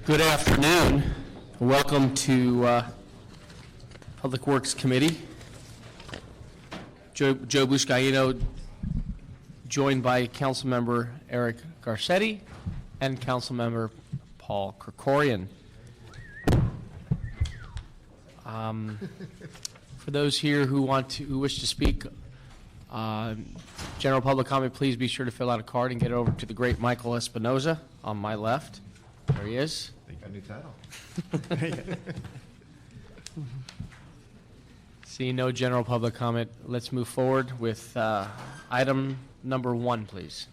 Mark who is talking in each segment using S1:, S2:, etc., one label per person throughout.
S1: Good afternoon. Welcome to Public Works Committee. Joe Buscaino, joined by Councilmember Eric Garcetti and Councilmember Paul Krikorian. For those here who wish to speak, general public comment, please be sure to fill out a card and get it over to the great Michael Espinoza on my left. There he is.
S2: They got a new title.
S1: Seeing no general public comment, let's move forward with item number 1, please.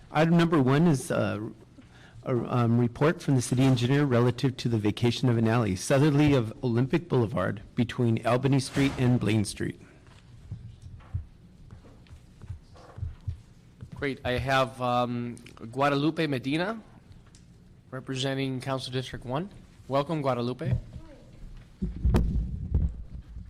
S3: Item number 1 is a report from the city engineer relative to the vacation of an alley southerly of Olympic Boulevard between Albany Street and Blaine Street.
S1: Great. I have Guadalupe Medina representing Council District 1. Welcome, Guadalupe.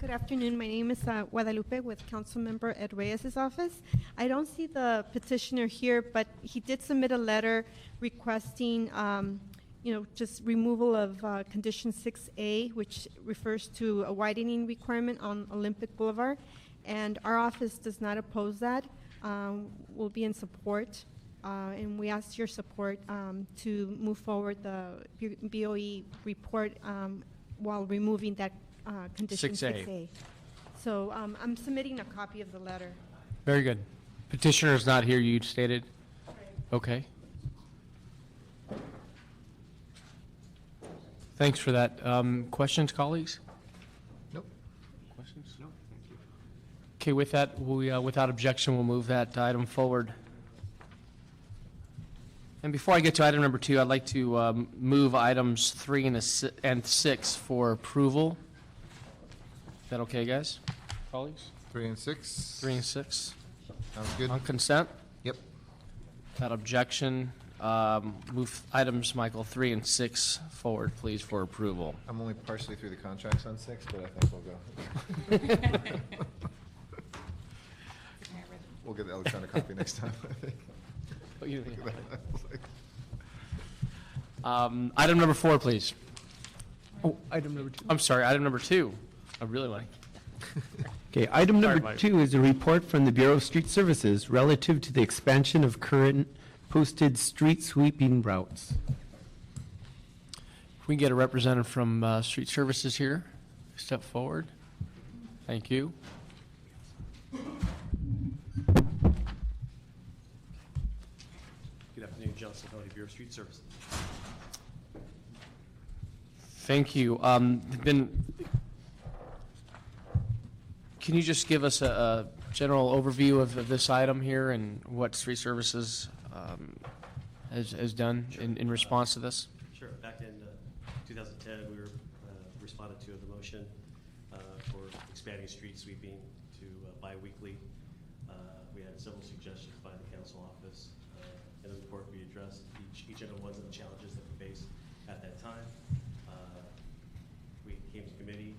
S4: Good afternoon. My name is Guadalupe with Councilmember Ed Reyes' office. I don't see the petitioner here, but he did submit a letter requesting, just removal of condition 6A, which refers to a widening requirement on Olympic Boulevard. And our office does not oppose that. We'll be in support. And we ask your support to move forward the BOE report while removing that condition 6A. So I'm submitting a copy of the letter.
S1: Very good. Petitioner is not here, you stated? Okay. Thanks for that. Questions, colleagues?
S2: Nope.
S1: Questions?
S2: No, thank you.
S1: Okay, with that, we, without objection, we'll move that item forward. And before I get to item number 2, I'd like to move items 3 and 6 for approval. Is that okay, guys? Colleagues?
S2: 3 and 6.
S1: 3 and 6.
S2: Sounds good.
S1: On consent?
S2: Yep.
S1: Without objection, move items, Michael, 3 and 6 forward, please, for approval.
S2: I'm only partially through the contracts on 6, but I think we'll go. We'll get the electronic copy next time, I think.
S1: Oh, you think item number 4, please.
S3: Oh, item number 2.
S1: I'm sorry, item number 2. I really like.
S3: Okay, item
S1: Sorry,
S3: number
S1: Mike.
S3: 2 is a report from the Bureau of Street Services relative to the expansion of current posted street sweeping routes.
S1: If we can get a representative from Street Services here, step forward. Thank you.
S5: Good afternoon, Johnson County Bureau of Street Services.
S1: Thank you. Can you just give us a general overview of this item here and what Street Services has done in response to this?
S5: Sure. Back in 2010, we responded to the motion for expanding street sweeping to bi-weekly. We had several suggestions by the council office. In the report, we addressed each of the ones of the challenges that we faced at that time. We came to committee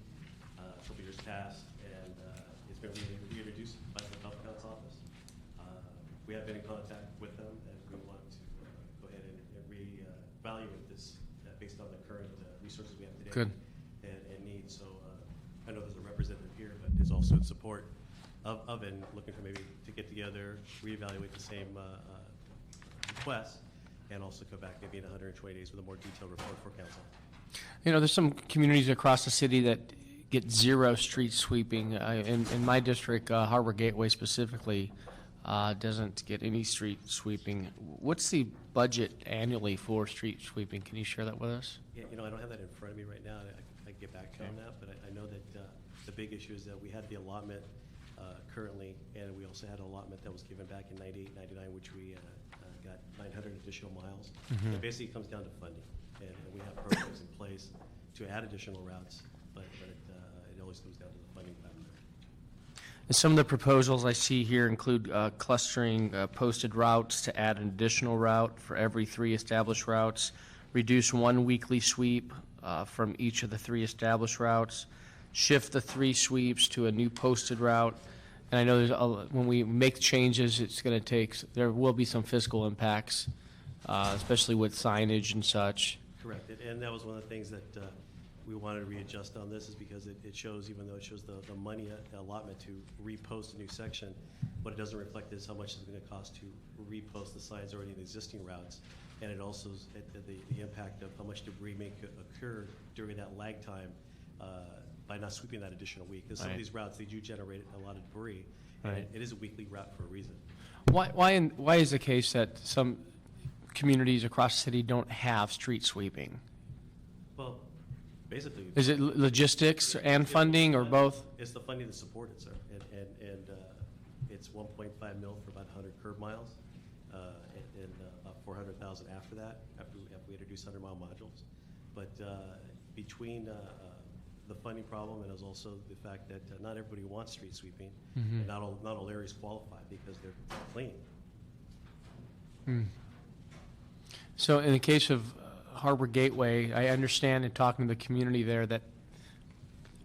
S5: a couple years past, and it's been reintroduced by the public health office. We have been in contact with them, and we want to go ahead and reevaluate this based on the current resources we have today.
S1: Good.
S5: And needs. So I know there's a representative here, but is also in support of and looking for maybe to get together, reevaluate the same request, and also come back maybe in 120 days with a more detailed report for council.
S1: You know, there's some communities across the city that get zero street sweeping. In my district, Harbor Gateway specifically, doesn't get any street sweeping. What's the budget annually for street sweeping? Can you share that with us?
S5: Yeah, I don't have that in front of me right now. I can get back to you on that, but I know that the big issue is that we had the allotment currently, and we also had an allotment that was given back in 98, 99, which we got 900 additional miles. It basically comes down to funding, and we have programs in place to add additional routes, but it always comes down to the funding factor.
S1: And some of the proposals I see here include clustering posted routes to add an additional route for every 3 established routes, reduce 1 weekly sweep from each of the 3 established routes, shift the 3 sweeps to a new posted route. And I know there's when we make changes, it's going to take, there will be some fiscal impacts, especially with signage and such.
S5: Correct, and that was one of the things that we wanted to readjust on this, is because it shows, even though it shows the money allotment to repost a new section, what it doesn't reflect is how much it's going to cost to repost the signs already in the existing routes, and it also is the impact of how much debris may occur during that lag time by not sweeping that additional week. Because some of
S1: Right.
S5: these routes, they do generate a lot of debris, and
S1: Right.
S5: it is a weekly route for a reason.
S1: Why is the case that some communities across the city don't have street sweeping?
S5: Well, basically.
S1: Is it logistics and funding, or both?
S5: It's the funding to support it, sir. And it's 1.5 mil for about 100 curb miles, and about 400,000 after that, after we introduce 100-mile modules. But between the funding problem, and there's also the fact that not everybody wants street sweeping, and not all areas qualify because they're clean.
S1: So in the case of Harbor Gateway, I understand in talking to the community there that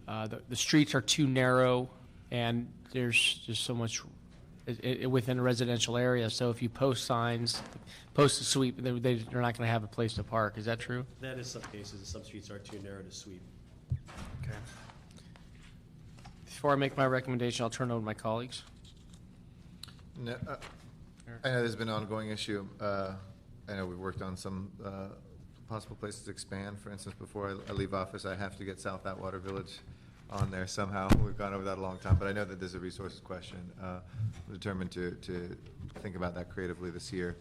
S1: the streets are too narrow, and there's just so much within a residential area. So if you post signs, post a sweep, they're not going to have a place to park. Is that true?
S5: That is some cases. Some streets are too narrow to sweep.
S1: Okay. Before I make my recommendation, I'll turn it over to my colleagues.
S2: No, I know there's been an ongoing issue. I know we've worked on some possible places to expand. For instance, before I leave office, I have to get South Atwater Village on there somehow. We've gone over that a long time, but I know that there's a resources question. I'm determined to think about that creatively this year,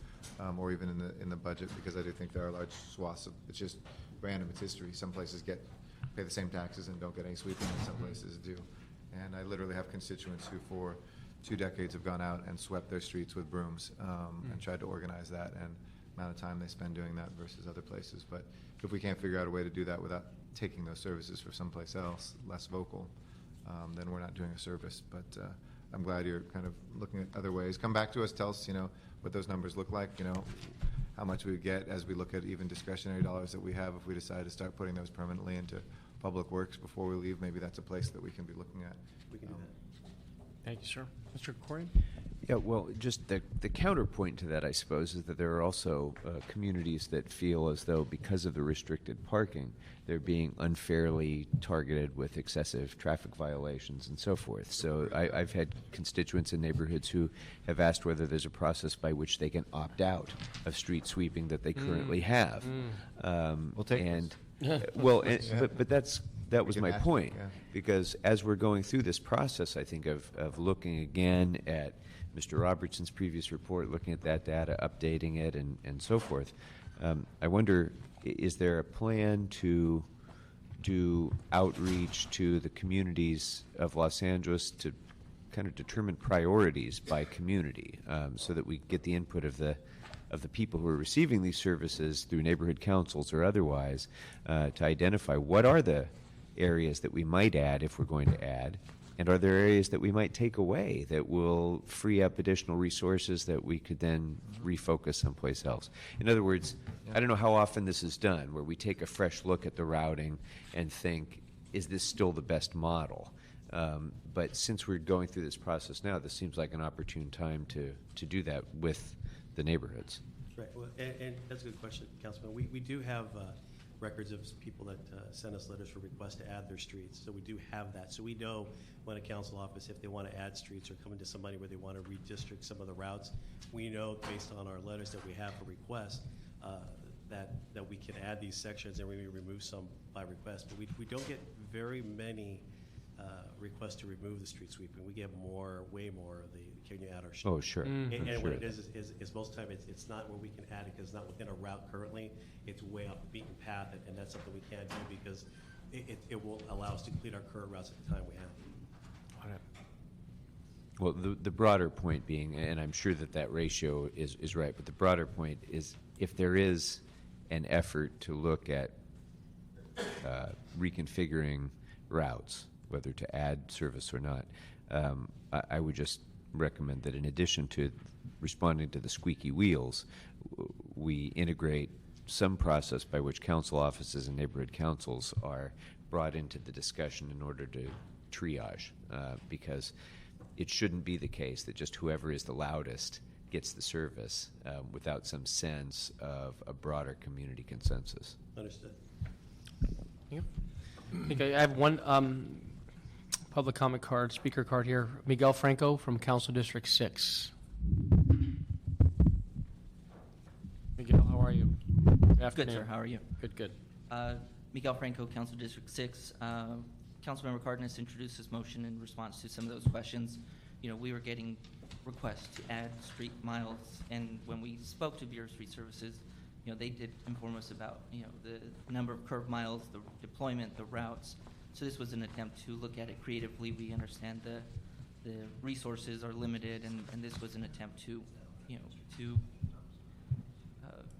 S2: or even in the budget, because I do think there are large swaths of, it's just random, it's history. Some places pay the same taxes and don't get any sweeping, and some places do. And I literally have constituents who for 2 decades have gone out and swept their streets with brooms, and tried to organize that, and amount of time they spend doing that versus other places. But if we can't figure out a way to do that without taking those services for someplace else, less vocal, then we're not doing a service. But I'm glad you're kind of looking at other ways. Come back to us, tell us, what those numbers look like, how much we get as we look at even discretionary dollars that we have. If we decide to start putting those permanently into public works before we leave, maybe that's a place that we can be looking at.
S5: We can do that.
S1: Thank you, sir. Mr. Corey?
S6: Yeah, well, just the counterpoint to that, I suppose, is that there are also communities that feel as though because of the restricted parking, they're being unfairly targeted with excessive traffic violations and so forth. So I've had constituents in neighborhoods who have asked whether there's a process by which they can opt out of street sweeping that they currently have.
S2: We'll take
S6: and
S2: this.
S6: but that was
S2: can
S6: my
S2: ask,
S6: point,
S2: yeah.
S6: because as we're going through this process, I think of looking again at Mr. Robertson's previous report, looking at that data, updating it, and so forth. I wonder, is there a plan to do outreach to the communities of Los Angeles to kind of determine priorities by community, so that we get the input of the people who are receiving these services through neighborhood councils or otherwise, to identify what are the areas that we might add if we're going to add, and are there areas that we might take away that will free up additional resources that we could then refocus someplace else? In other words, I don't know how often this is done, where we take a fresh look at the routing and think, is this still the best model? But since we're going through this process now, this seems like an opportune time to do that with the neighborhoods.
S5: Right, well, and that's a good question, Councilman. We do have records of people that send us letters for requests to add their streets, so we do have that. So we know when a council office, if they want to add streets or come into somebody where they want to redistrict some of the routes, we know based on our letters that we have for requests that we can add these sections and we may remove some by request. But we don't get very many requests to remove the street sweeping. We get way more of the, can you add our street?
S6: Oh, sure.
S5: And
S6: Sure.
S5: what it is most of the time, it's not where we can add it, because it's not within a route currently. It's way off the beaten path, and that's something we can't do because it will allow us to complete our current routes at the time we have.
S6: Well, the broader point being, and I'm sure that ratio is right, but the broader point is if there is an effort to look at reconfiguring routes, whether to add service or not, I would just recommend that in addition to responding to the squeaky wheels, we integrate some process by which council offices and neighborhood councils are brought into the discussion in order to triage, because it shouldn't be the case that just whoever is the loudest gets the service without some sense of a broader community consensus.
S5: Understood.
S1: Yeah. Okay, I have one public comment card, speaker card here. Miguel Franco from Council District 6. Miguel, how are you? Good
S7: Good,
S1: afternoon.
S7: sir. How are you?
S1: Good, good.
S7: Miguel Franco, Council District 6. Councilmember Cardenas introduced this motion in response to some of those questions. You know, we were getting requests to add street miles, and when we spoke to Bureau of Street Services, you know, they did inform us about, you know, the number of curb miles, the deployment, the routes. So this was an attempt to look at it creatively. We understand the resources are limited, and this was an attempt to, you know, to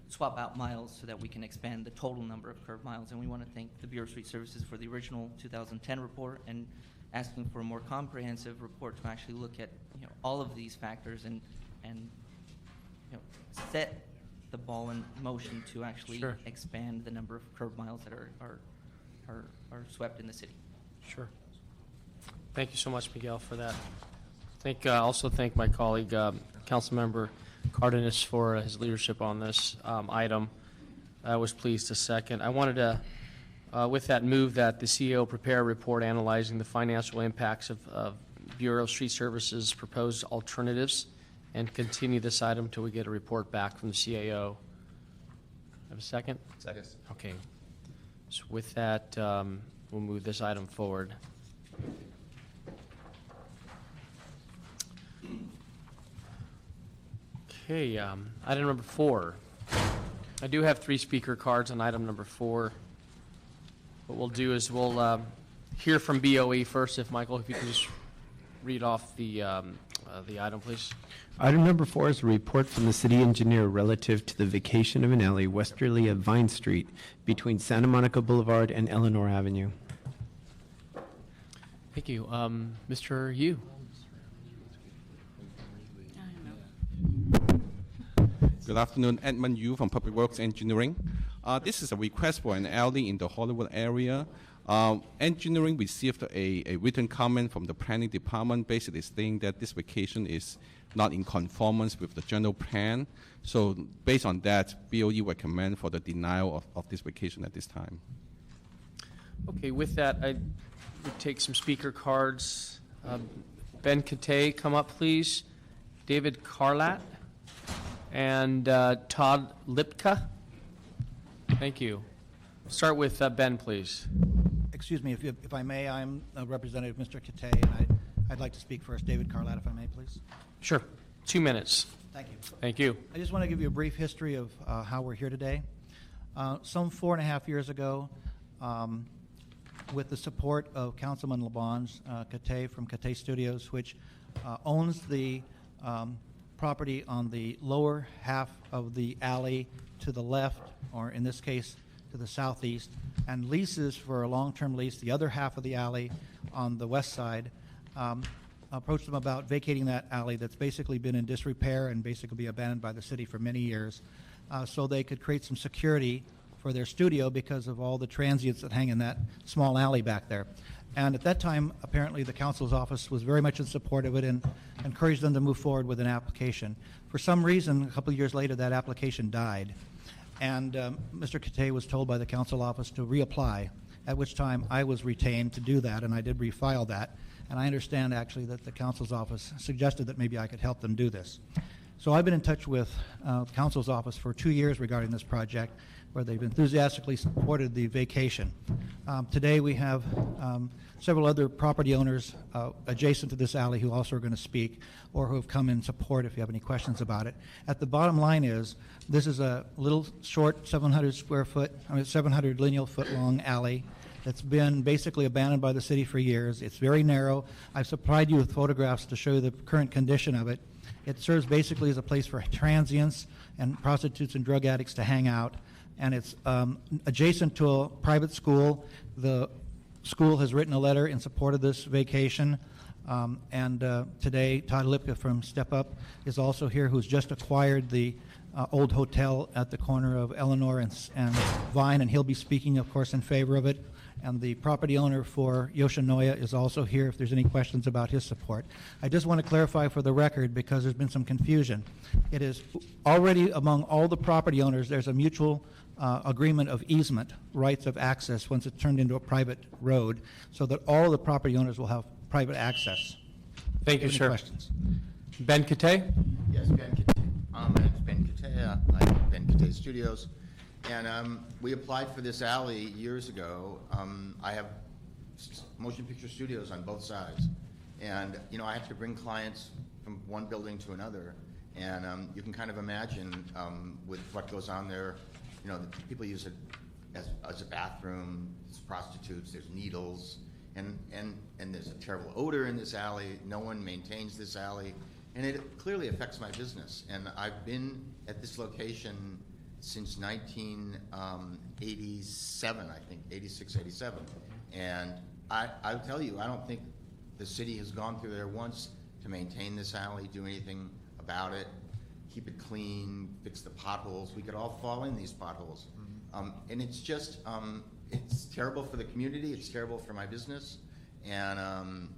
S7: swap out miles so that we can expand the total number of curb miles. And we want to thank the Bureau of Street Services for the original 2010 report and asking for a more comprehensive report to actually look at, you know, all of these factors and you know, set the ball in motion to actually
S1: Sure.
S7: expand the number of curb miles that are swept in the city.
S1: Sure. Thank you so much, Miguel, for that. Also thank my colleague, Councilmember Cardenas, for his leadership on this item. I was pleased to second. I wanted to, with that, move that the CEO prepare a report analyzing the financial impacts of Bureau of Street Services' proposed alternatives and continue this item until we get a report back from the CAO. Have a second?
S2: Second.
S1: Okay. So with that, we'll move this item forward. Okay, item number 4. I do have 3 speaker cards on item number 4. What we'll do is we'll hear from BOE first. If Michael, if you can just read off the item, please.
S3: Item number 4 is a report from the city engineer relative to the vacation of an alley westerly of Vine Street between Santa Monica Boulevard and Eleanor Avenue.
S1: Thank you. Mr. Yu.
S8: Good afternoon, Edmund Yu from Public Works Engineering. This is a request for an alley in the Hollywood area. Engineering received a written comment from the planning department basically stating that this vacation is not in conformance with the general plan. So based on that, BOE recommend for the denial of this vacation at this time.
S1: Okay, with that, I would take some speaker cards. Ben Kate, come up, please. David Carlat and Todd Lipka. Thank you. Start with Ben, please.
S9: Excuse me, if I may, I'm Representative Mr. Kate, and I'd like to speak first. David Carlat, if I may, please.
S1: Sure. 2 minutes.
S9: Thank you.
S1: Thank you.
S9: I just want to give you a brief history of how we're here today. Some 4.5 years ago, with the support of Councilman Labange, Kate from Kate Studios, which owns the property on the lower half of the alley to the left, or in this case, to the southeast, and leases for a long-term lease the other half of the alley on the west side, approached them about vacating that alley that's basically been in disrepair and basically be abandoned by the city for many years, so they could create some security for their studio because of all the transients that hang in that small alley back there. And at that time, apparently the council's office was very much in support of it and encouraged them to move forward with an application. For some reason, a couple of years later, that application died. And Mr. Kate was told by the council office to reapply, at which time I was retained to do that, and I did refile that. And I understand, actually, that the council's office suggested that maybe I could help them do this. So I've been in touch with the council's office for 2 years regarding this project, where they've enthusiastically supported the vacation. Today we have several other property owners adjacent to this alley who also are going to speak or who have come in support if you have any questions about it. At the bottom line is, this is a little short 700 lineal foot long alley that's been basically abandoned by the city for years. It's very narrow. I've supplied you with photographs to show you the current condition of it. It serves basically as a place for transients and prostitutes and drug addicts to hang out. And it's adjacent to a private school. The school has written a letter in support of this vacation. Today, Todd Lipka from Step Up is also here, who's just acquired the old hotel at the corner of Eleanor and Vine, and he'll be speaking, of course, in favor of it. and the property owner for Yoshinoya is also here if there's any questions about his support. I just want to clarify for the record, because there's been some confusion. It is already among all the property owners, there's a mutual agreement of easement, rights of access, once it's turned into a private road, so that all the property owners will have private access.
S1: Thank you,
S9: Any
S1: sir.
S9: questions?
S1: Ben Kate?
S10: Yes, Ben Kate. My name's Ben Kate. I'm Ben Kate Studios. And we applied for this alley years ago. I have motion picture studios on both sides. And, you know, I have to bring clients from one building to another. And you can kind of imagine with what goes on there, you know, the people use it as a bathroom, it's prostitutes, there's needles, and there's a terrible odor in this alley. No one maintains this alley. And it clearly affects my business. And I've been at this location since 1987, I think, 86, 87. And I'll tell you, I don't think the city has gone through there once to maintain this alley, do anything about it, keep it clean, fix the potholes. We could all fall in these potholes. And it's just, it's terrible for the community, it's terrible for my business. And,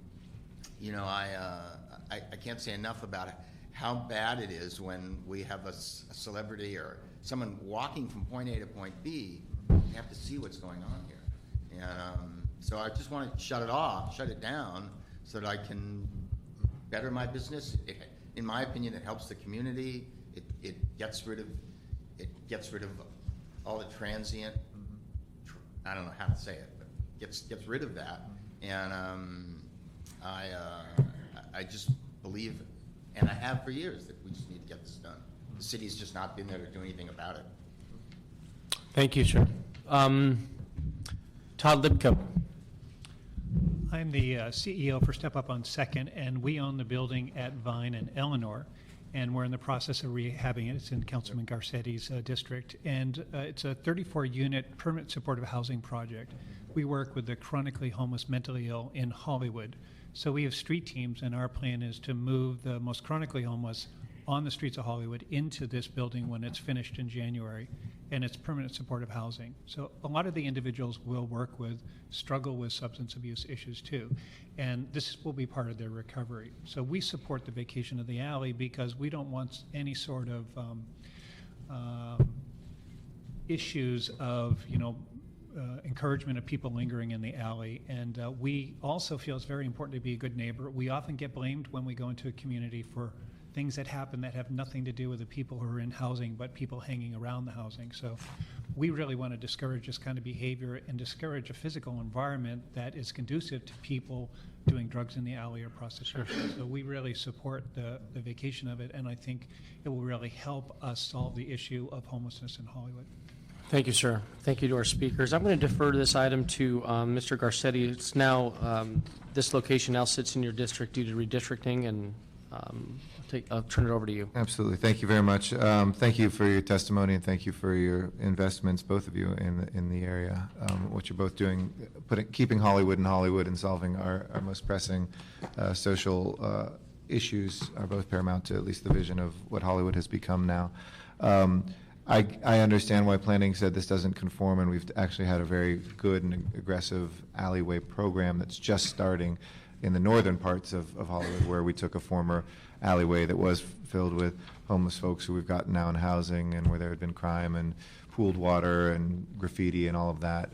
S10: you know, I can't say enough about how bad it is when we have a celebrity or someone walking from point A to point B. You have to see what's going on here. And so I just want to shut it down, so that I can better my business. In my opinion, it helps the community. It gets rid of all the transient. I don't know how to say it, but gets rid of that. And I just believe, and I have for years, that we just need to get this done. The city's just not been there to do anything about it.
S1: Thank you, sir. Todd Lipko.
S11: I'm the CEO for Step Up on Second, and we own the building at Vine and Eleanor, and we're in the process of rehabbing it. It's in Councilman Garcetti's district, and it's a 34-unit permanent supportive housing project. We work with the chronically homeless, mentally ill in Hollywood. So we have street teams, and our plan is to move the most chronically homeless on the streets of Hollywood into this building when it's finished in January, and it's permanent supportive housing. So a lot of the individuals we'll work with struggle with substance abuse issues too, and this will be part of their recovery. So we support the vacation of the alley because we don't want any sort of issues of, you know, encouragement of people lingering in the alley. And we also feel it's very important to be a good neighbor. We often get blamed when we go into a community for things that happen that have nothing to do with the people who are in housing, but people hanging around the housing. So we really want to discourage this kind of behavior and discourage a physical environment that is conducive to people doing drugs in the alley or prostitution. Sure. So we really support the vacation of it, and I think it will really help us solve the issue of homelessness in Hollywood.
S1: Thank you, sir. Thank you to our speakers. I'm going to defer this item to Mr. Garcetti. It's now, this location now sits in your district due to redistricting, and I'll turn it over to you.
S2: Absolutely. Thank you very much. Thank you for your testimony, and thank you for your investments, both of you, in the area. What you're both doing, keeping Hollywood in Hollywood and solving our most pressing social issues are both paramount to at least the vision of what Hollywood has become now. I understand why planning said this doesn't conform, and we've actually had a very good and aggressive alleyway program that's just starting in the northern parts of Hollywood, where we took a former alleyway that was filled with homeless folks who we've got now in housing, and where there had been crime and pooled water and graffiti and all of that.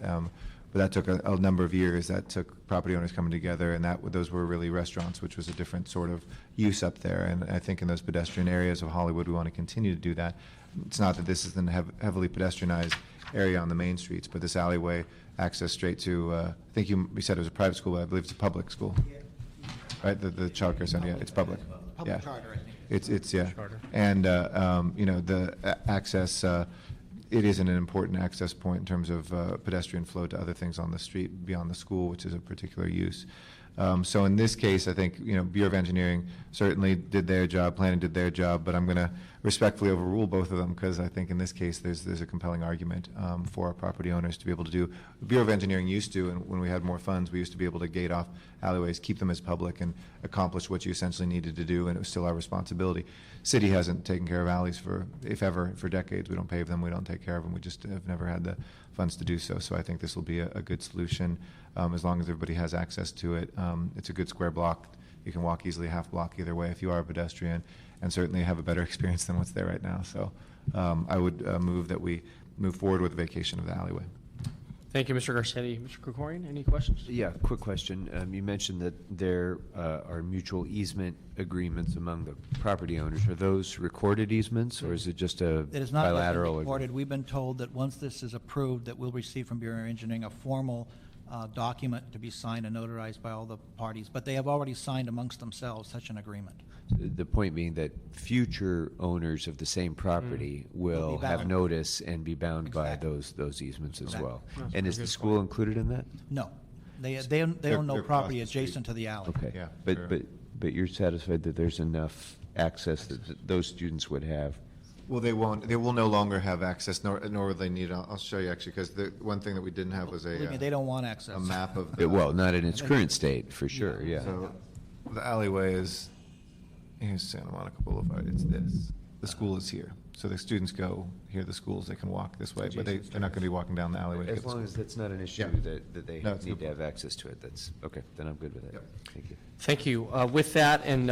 S2: But that took a number of years. That took property owners coming together, and those were really restaurants, which was a different sort of use up there. And I think in those pedestrian areas of Hollywood, we want to continue to do that. It's not that this is a heavily pedestrianized area on the main streets, but this alleyway access straight to, I think you said it was a private school, but I believe it's a public school. Right, the child care center, yeah, it's public.
S9: Public
S2: Yeah.
S9: charter, I think.
S2: It's yeah.
S1: Charter.
S2: And, you know, the access, it is an important access point in terms of pedestrian flow to other things on the street beyond the school, which is a particular use. So in this case, I think, you know, Bureau of Engineering certainly did their job, planning did their job, but I'm going to respectfully overrule both of them, because I think in this case, there's a compelling argument for our property owners to be able to do. The Bureau of Engineering used to, and when we had more funds, we used to be able to gate off alleyways, keep them as public, and accomplish what you essentially needed to do, and it was still our responsibility. City hasn't taken care of alleys for, if ever, for decades. We don't pave them, we don't take care of them, we just have never had the funds to do so. So I think this will be a good solution, as long as everybody has access to it. It's a good square block. You can walk easily a half block either way if you are a pedestrian, and certainly have a better experience than what's there right now. So I would move that we move forward with the vacation of the alleyway.
S1: Thank you, Mr. Garcetti. Mr. Krikorian, any questions?
S6: Yeah, quick question. You mentioned that there are mutual easement agreements among the property owners. Are those recorded easements, or is it just a
S9: It is not yet
S6: bilateral?
S9: recorded. We've been told that once this is approved, that we'll receive from Bureau of Engineering a formal document to be signed and notarized by all the parties. But they have already signed amongst themselves such an agreement.
S6: The point being that future owners of the same property
S9: Will
S6: will
S9: be
S6: have
S9: bound.
S6: notice and be bound by
S9: Exactly.
S6: those easements as
S9: Exactly.
S6: well. And is the school included in that?
S9: No, they own
S2: They're
S9: no
S2: across
S9: property
S2: the street.
S9: adjacent to the alley.
S6: Okay.
S2: Yeah,
S6: But,
S2: sure.
S6: but you're satisfied that there's enough access that those students would have?
S2: Well, they won't, they will no longer have access, nor will they need, I'll show you actually, because the one thing that we didn't have was
S9: Believe me, they don't want access.
S2: a map of the.
S6: Well, not in its current state, for sure, yeah.
S2: So the alleyway is, here's Santa Monica Boulevard, it's this. The school is here. So the students go, here are the schools, they can walk this way, but they're not going to be walking down the alleyway. to get
S6: As
S2: the
S6: long
S2: school.
S6: as that's not an issue
S2: Yeah.
S6: that they
S2: No, it's a
S6: need
S2: good
S6: to have access to it, that's, okay, then I'm good with it.
S2: Yep.
S6: Thank you.
S1: Thank you. With that, and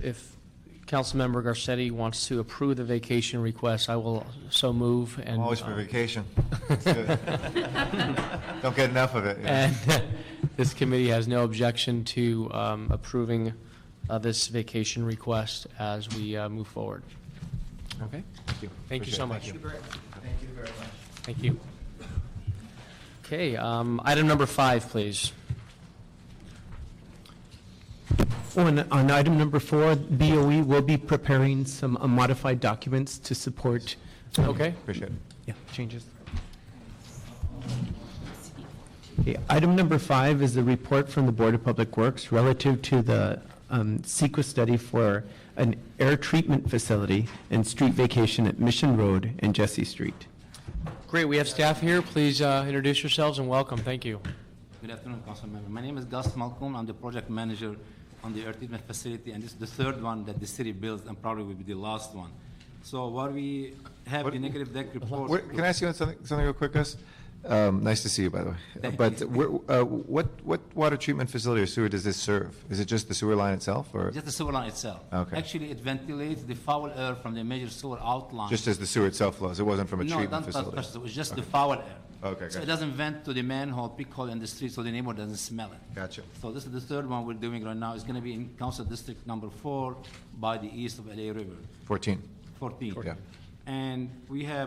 S1: if Councilmember Garcetti wants to approve the vacation request, I will so move. And
S2: I'm always for vacation. It's good. Don't get enough of it. yeah.
S1: And this committee has no objection to approving this vacation request as we move forward. Okay?
S2: Thank you.
S1: Thank you
S2: Appreciate
S1: so
S2: it.
S1: much.
S2: Thank
S9: Thank you very much.
S1: Thank you. Okay, item number 5, please.
S3: On item number 4, BOE will be preparing some modified documents to support.
S1: Okay?
S2: Appreciate it.
S3: Yeah, changes. Okay, item number 5 is the report from the Board of Public Works relative to the CEQA study for an air treatment facility and street vacation at Mission Road and Jesse Street.
S1: Great, we have staff here. Please introduce yourselves and welcome. Thank you.
S12: Good afternoon, Council Member. My name is Gus Malcolm. I'm the project manager on the air treatment facility, and this is the third one that the city builds, and probably will be the last one. So what we have
S2: What-
S12: the negative deck report.
S2: Can I ask you something real quick, Gus? Nice to see you, by the way.
S12: Thank
S2: But
S12: you.
S2: what water treatment facility or sewer does this serve? Is it just the sewer line itself, or
S12: Just the sewer line itself.
S2: Okay.
S12: Actually, it ventilates the foul air from the major sewer outline.
S2: just as the sewer itself flows? It wasn't from a
S12: No,
S2: treatment
S12: not
S2: facility?
S12: it was just the foul air.
S2: Okay,
S12: So it
S2: gotcha.
S12: doesn't vent to the manhole, peak hole in the street, so the neighbor doesn't smell it.
S2: Gotcha.
S12: So this is the third one we're doing right now. It's gonna be in Council District Number 4 by the east of LA River.
S2: 14.
S12: 14.
S2: Yeah.
S12: And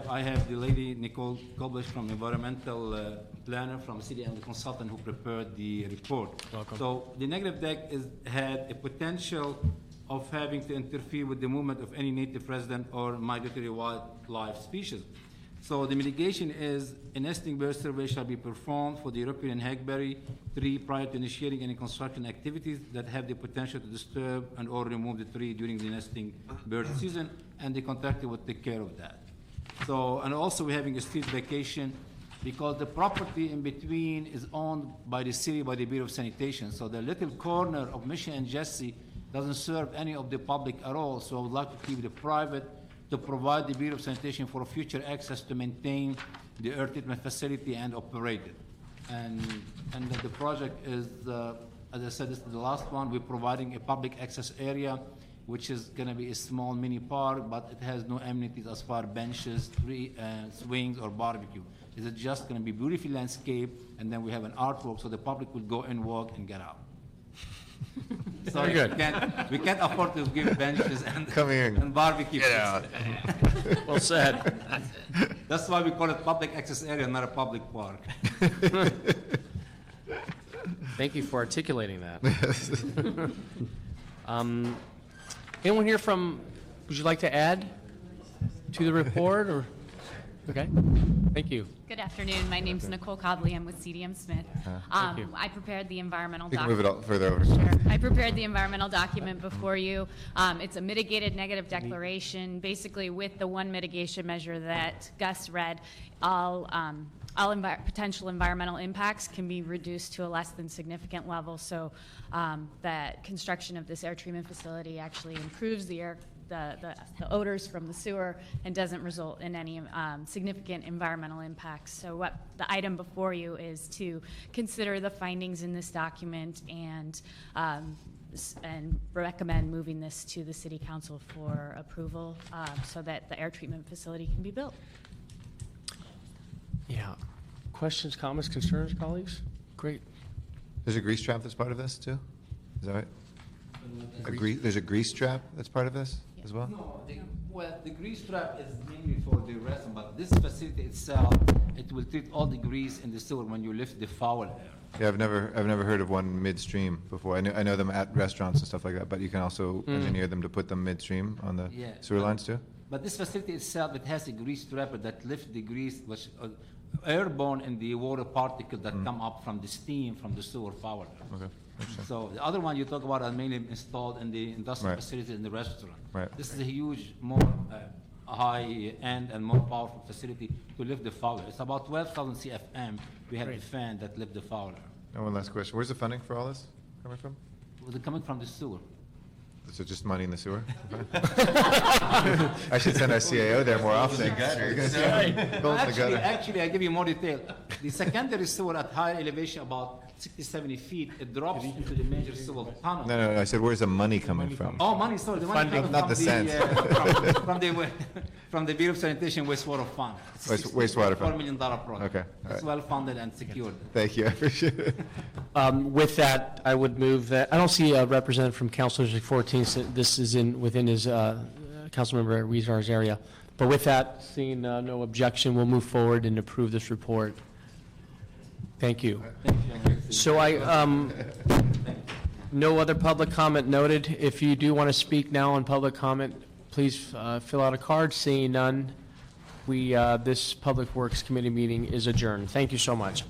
S12: I have the lady Nicole Koblish from environmental planner from city and the consultant who prepared the report.
S1: Welcome.
S12: So the negative deck had a potential of having to interfere with the movement of any native resident or migratory wildlife species. So the mitigation is a nesting bird survey shall be performed for the European hackberry tree prior to initiating any construction activities that have the potential to disturb and or remove the tree during the nesting bird season, and the contractor will take care of that. So, and also we're having a street vacation because the property in between is owned by the city, by the Bureau of Sanitation. So the little corner of Mission and Jesse doesn't serve any of the public at all, so I would like to keep the private to provide the Bureau of Sanitation for future access to maintain the air treatment facility and operate it. And that the project is, as I said, this is the last one. We're providing a public access area, which is going to be a small mini park, but it has no amenities as far benches, swings, or barbecue. It's just going to be beautifully landscaped, and then we have an artwork, so the public will go and walk and get out. So
S1: Very good.
S12: We can't afford to give benches and
S2: Come here.
S12: and barbecue.
S2: Get out.
S1: Well said.
S12: That's why we call it public access area, not a public park.
S1: Thank you for articulating that. Anyone here from, would you like to add to the report, or, okay? Thank you.
S13: Good afternoon. My name's Nicole Cobley. I'm with CDM Smith.
S1: Thank you.
S13: I prepared the environmental
S2: You can move it
S13: document.
S2: all further over.
S13: Sure. I prepared the environmental document before you. It's a mitigated negative declaration. Basically, with the one mitigation measure that Gus read, all potential environmental impacts can be reduced to a less than significant level. So that construction of this air treatment facility actually improves the air, the odors from the sewer, and doesn't result in any significant environmental impacts. So what the item before you is to consider the findings in this document and recommend moving this to the City Council for approval so that the air treatment facility can be built.
S1: Yeah. Questions, comments, concerns, colleagues? Great.
S2: There's a grease trap that's part of this, too? Is that right? There's a grease trap that's part of this as well?
S12: No, the grease trap is mainly for the restaurant, but this facility itself, it will treat all the grease in the sewer when you lift the foul air.
S2: Yeah, I've never heard of one midstream before. I know them at restaurants and stuff like that, but you can also engineer them to put them midstream on the
S12: Yeah,
S2: sewer lines, too?
S12: But this facility itself, it has a grease trapper that lifts the grease, which airborne in the water particle that come up from the steam from the sewer foul air.
S2: Okay. Interesting.
S12: So the other one you talk about are mainly installed in the industrial
S2: Right.
S12: facilities in the restaurant.
S2: Right.
S12: This is a huge, more high-end and more powerful facility to lift the foul air. It's about 12,000 CFM. We have the fan that lift the foul air.
S2: And one last question. Where's the funding for all this coming from?
S12: Well, coming from the sewer.
S2: So just money in the sewer? I should send our CAO there more often.
S12: Actually, I give you more detail. The secondary sewer at high elevation, about 60, 70 feet, it drops into the major sewer tunnel.
S2: No, I said, where's the money coming from?
S12: Oh, money, sorry, the money
S2: Funding,
S12: coming
S2: not
S12: from
S2: the cents.
S12: from the Bureau of Sanitation Wastewater Fund. It's
S2: Wastewater fund.
S12: $4 million project.
S2: Okay, all
S12: It's
S2: right.
S12: well funded and secured.
S2: Thank you, I appreciate it.
S1: With that, I would move that, I don't see a representative from Council District 14, so this is within his, Councilmember Weezar's area. But with that, seeing no objection, we'll move forward and approve this report. Thank you. So no other public comment noted. If you do want to speak now on public comment, please fill out a card. Seeing none, this Public Works Committee meeting is adjourned. Thank you so much.